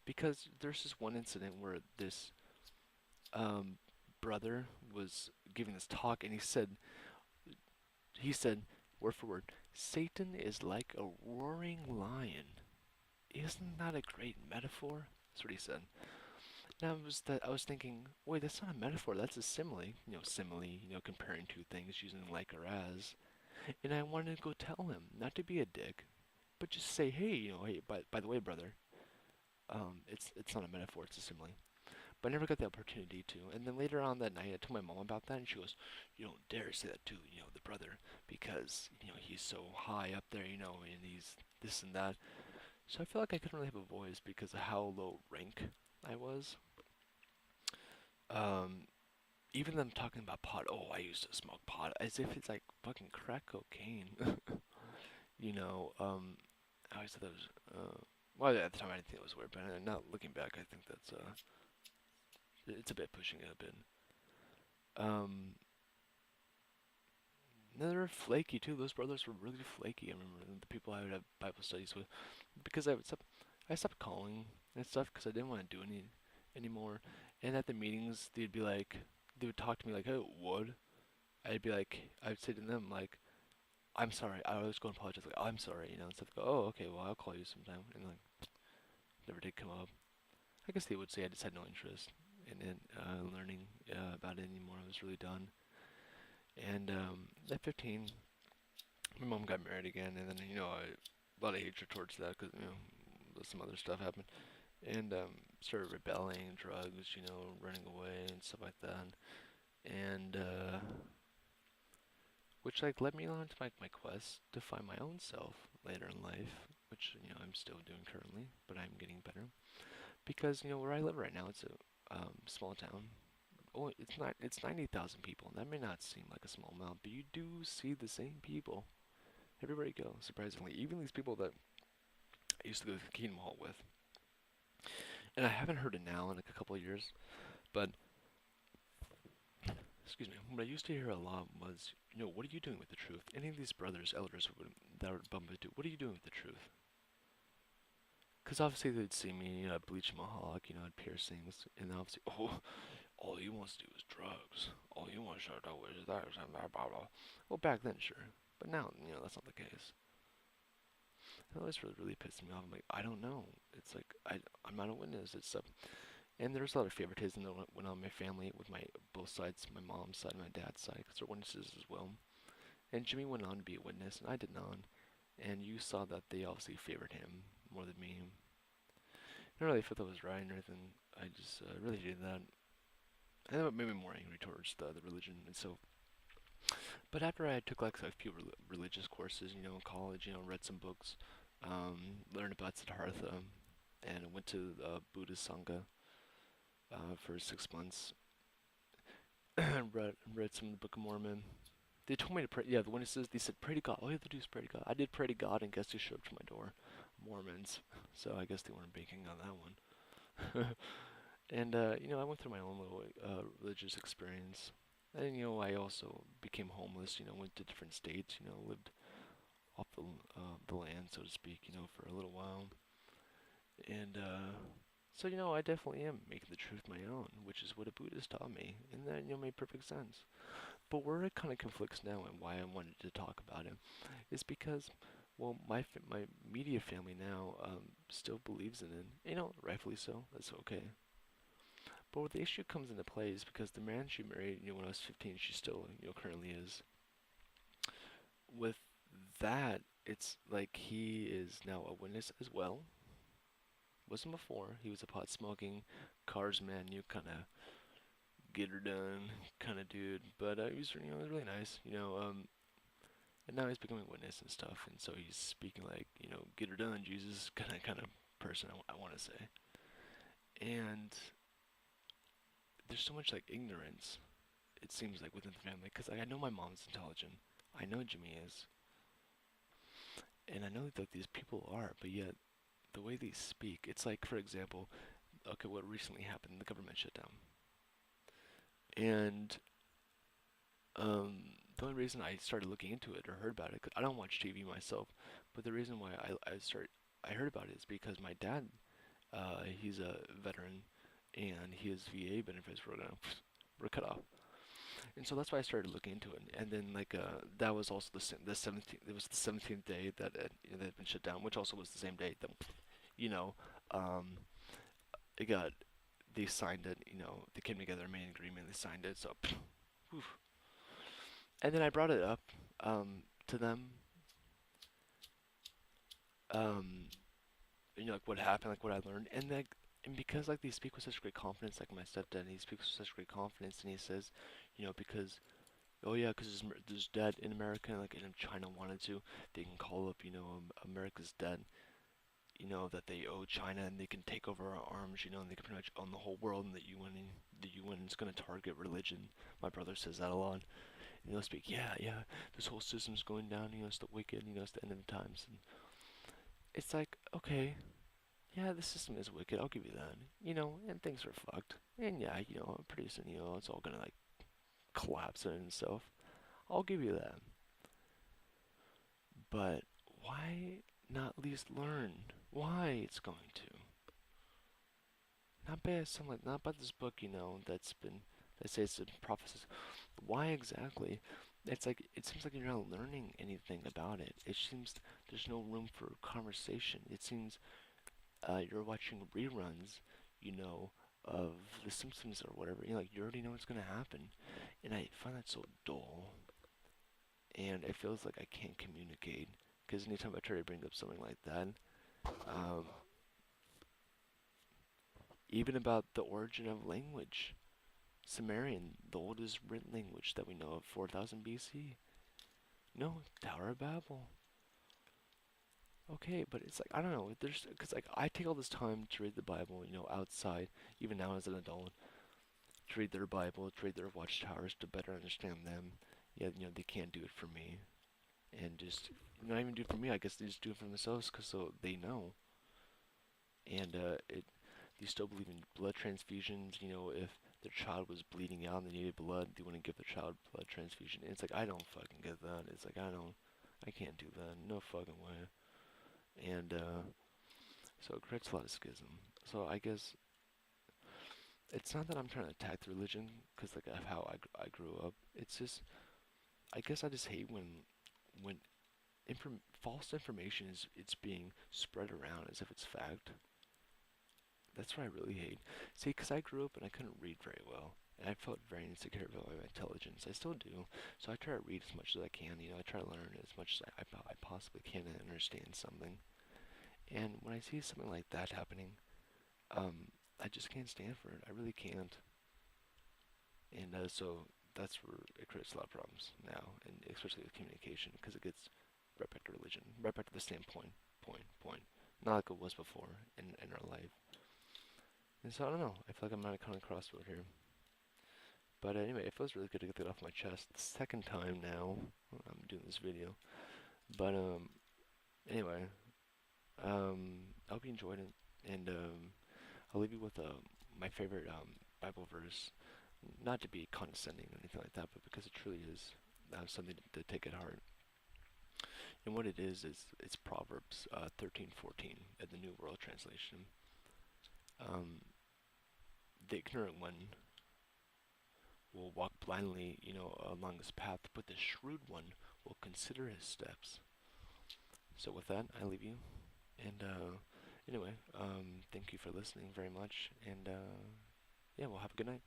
because there's this one incident where this um, brother was giving this talk, and he said, word for word, Satan is like a roaring lion. Isn't that a great metaphor? That's what he said. And I was thinking, wait, that's not a metaphor. That's a simile. Simile. Comparing two things using like or as. And I wanted to go tell him, not to be a dick, but just say, hey, hey, by the way, brother, it's not a metaphor. It's a simile. But I never got the opportunity to. And then later on that night, I told my mom about that, and she goes, "You don't dare say that to, the brother, because he's so high up there, and he's this and that." So I felt like I couldn't really have a voice because of how low rank I was. Um, Even them talking about pot. Oh, I used to smoke pot, as if it's like fucking crack cocaine. you know. I always thought that was. Well, at the time I didn't think it was weird, but now looking back, I think that's it's a bit pushing it a bit. Um, No, they were flaky too. Those brothers were really flaky. I remember the people I would have Bible studies with, because I stopped calling and stuff because I didn't want to do any anymore. And at the meetings, they would talk to me like, "Oh, what?" I'd say to them like, "I'm sorry." I always go and apologize like, "I'm sorry," and stuff. Go, "Oh, okay, well, I'll call you sometime." And like, never did come up. I guess they would say I just had no interest in learning about it anymore. I was really done. And at 15, my mom got married again, and then a lot of hatred towards that because some other stuff happened, and started rebelling, drugs, running away and stuff like that, and which like led me on to my quest to find my own self later in life, which I'm still doing currently, but I'm getting better because where I live right now, it's a small town. Oh, it's 90,000 people. That may not seem like a small amount, but you do see the same people everywhere you go, surprisingly. Even these people that I used to go to the Kingdom Hall with. And I haven't heard it now in like a couple of years, but excuse me, what I used to hear a lot was, what are you doing with the truth? Any of these brothers, elders that would bump into, what are you doing with the truth? Because obviously they'd see me, bleach mohawk, I had piercings, and obviously, oh, all he wants to do is drugs. All he wants to do is that, and that, blah, blah. Well, back then, sure. But now, that's not the case. That always really pissed me off. I'm like, I don't know. It's like, I'm not a witness. It's And there's a lot of favoritism that went on in my family with my both sides, my mom's side and my dad's side, because they're witnesses as well. And Jimmy went on to be a witness, and I did not. And you saw that they obviously favored him more than me. I don't really felt that was right or anything. I just really did that. And that made me more angry towards the religion. And so, but after I took like a few religious courses, in college, read some books, learned about Siddhartha, and went to the Buddhist Sangha for 6 months. read some of the Book of Mormon. They told me to pray. Yeah, the witnesses, they said, pray to God. All you have to do is pray to God. I did pray to God, and guess who showed up to my door? Mormons. So I guess they weren't banking on that one. And, I went through my own little religious experience. And, I also became homeless, went to different states, lived off the land, so to speak, for a little while. And, so, I definitely am making the truth my own, which is what a Buddhist taught me. And that, made perfect sense. But where it kind of conflicts now and why I wanted to talk about it is because, well, my media family now still believes in it. Rightfully so. That's okay. But where the issue comes into play is because the man she married, when I was 15, she still, currently is. With that, it's like he is now a witness as well. Wasn't before. He was a pot smoking, cars man, you kind of get her done kind of dude. But he was, really nice. And now he's becoming a witness and stuff, and so he's speaking like, get her done, Jesus, kind of person I want to say. And there's so much like ignorance, it seems like within the family, because like, I know my mom's intelligent, I know Jimmy is, and I know that these people are, but yet the way they speak, it's like, for example, okay, what recently happened, the government shutdown, and the only reason I started looking into it or heard about it, 'cause I don't watch TV myself, but the reason why I heard about it is because my dad He's a veteran, and his VA benefits were gonna were cut off. And so that's why I started looking into it. And then like that was also the 17th. It was the 17th day that that had been shut down, which also was the same day that you know um, it got they signed it. They came together, made an agreement, they signed it. So, whew. And then I brought it up to them. Um, like what happened, like what I learned, and because like they speak with such great confidence, like my stepdad, he speaks with such great confidence, and he says, because oh yeah, because there's debt in America, like and if China wanted to, they can call up, America's debt, that they owe China, and they can take over our arms, and they can pretty much own the whole world, and the UN is gonna target religion. My brother says that a lot, and he'll speak, yeah, yeah, this whole system's going down, it's the wicked, it's the end of the times, and it's like, okay, yeah, the system is wicked, I'll give you that, and things are fucked, and yeah, pretty soon, it's all gonna like collapse and stuff. I'll give you that. But why not at least learn why it's going to? Not by something like not by this book, that says it's prophecies. Why exactly? It's like it seems like you're not learning anything about it. It seems there's no room for conversation. It seems you're watching reruns, you know, of The Simpsons or whatever. Like you already know what's gonna happen, and I find that so dull. And it feels like I can't communicate because anytime I try to bring up something like that, um, even about the origin of language, Sumerian, the oldest written language that we know of, 4000 BC. No, Tower of Babel. Okay, but it's like I don't know. There's because like I take all this time to read the Bible, outside, even now as an adult, to read their Bible, to read their watchtowers, to better understand them. Yeah, they can't do it for me, and just not even do it for me. I guess they just do it for themselves, cause so they know. And they still believe in blood transfusions. If their child was bleeding out and they needed blood, they wouldn't give their child blood transfusion. And it's like I don't fucking get that. It's like I can't do that. No fucking way. And so it creates a lot of schism. So I guess it's not that I'm trying to attack the religion, cause like of how I grew up. It's just I guess I just hate when false information is it's being spread around as if it's fact. That's what I really hate. See, because I grew up and I couldn't read very well. And I felt very insecure about my intelligence. I still do. So I try to read as much as I can. I try to learn as much as I possibly can and understand something. And when I see something like that happening, I just can't stand for it. I really can't. And so that's where it creates a lot of problems now, and especially with communication, because it gets right back to religion, right back to the same point. Not like it was before in our life. And so I don't know. I feel like I'm at a kind of crossroad here. But anyway, it feels really good to get that off my chest. The second time now I'm doing this video. But anyway, I hope you enjoyed it, and I'll leave you with my favorite Bible verse. Not to be condescending or anything like that, but because it truly is something to take at heart. And what it is it's Proverbs 13:14 at the New World Translation. Um, the ignorant one will walk blindly, along his path, but the shrewd one will consider his steps. So with that, I leave you. And anyway, thank you for listening very much. And yeah, well, have a good night.